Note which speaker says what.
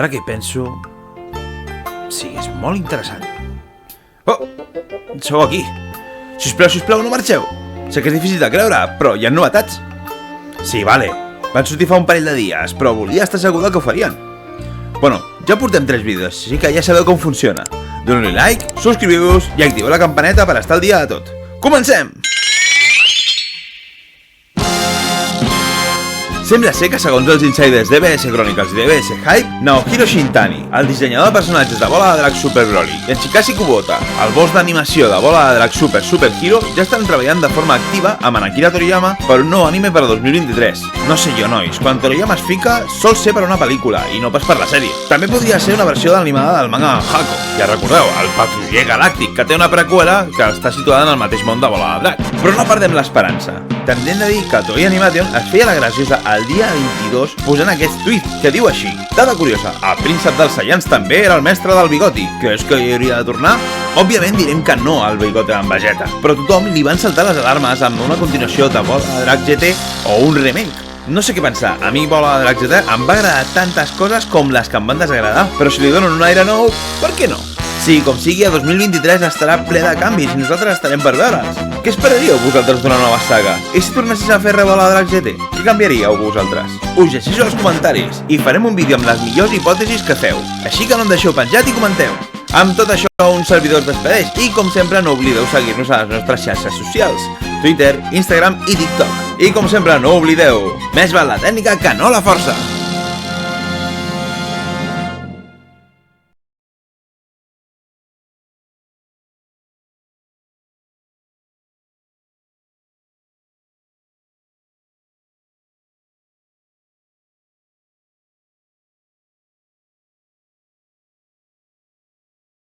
Speaker 1: Ara que hi penso... Sí, és molt interessant. Oh! Sou aquí. Sisplau, no marxeu. Sé que és difícil de creure, però hi ha novetats. Sí, vale. Van sortir fa un parell de dies, però volia estar segur que ho farien. Bueno, ja portem 3 vídeos, així que ja sabeu com funciona. Doneu-li like, subscriviu-vos i activeu la campaneta per estar al dia de tot. Comencem! Sembla ser que, segons els insiders d'EBS Chronicles i d'EBS Hype, Naohiro Shintani, el dissenyador de personatges de Bola de Drac Super Broly, i en Chikashi Kubota, el boss d'animació de Bola de Drac Super Hero, ja estan treballant de forma activa amb Akira Toriyama per un nou anime per a 2023. No sé jo, nois, quan Toriyama es fica, sol ser per una pel·lícula, i no pas per la sèrie. També podria ser una versió animada del manga Hako. Ja recordeu, el Patruller Galàctic, que té una preqüela que està situada en el mateix món de Bola de Drac. Però no perdem l'esperança. També hem de dir que Toei Animation es feia la graciosa el dia 22 posant aquest tuit que diu així: dada curiosa, el príncep dels Saiyans també era el mestre del bigoti. Creus que hi hauria de tornar? Òbviament direm que no al bigote amb Vegeta, però tothom li van saltar les alarmes amb una continuació de Bola de Drac GT o un remake. No sé què pensar, a mi Bola de Drac GT em va agradar tantes coses com les que em van desagradar, però si li donen un aire nou, per què no? Sí, com sigui, a 2023 estarà ple de canvis i nosaltres estarem per veure'ls. Què esperaríeu vosaltres d'una nova saga? I si tornessis a fer Bola de Drac GT? Què canviaríeu vosaltres? Us llegeixo als comentaris i farem un vídeo amb les millors hipòtesis que feu. Així que no em deixeu penjat i comenteu. Amb tot això, un servidor es despedeix i, com sempre, no oblideu seguir-nos a les nostres xarxes socials: Twitter, Instagram i TikTok. I, com sempre, no oblideu, més val la tècnica que no la força!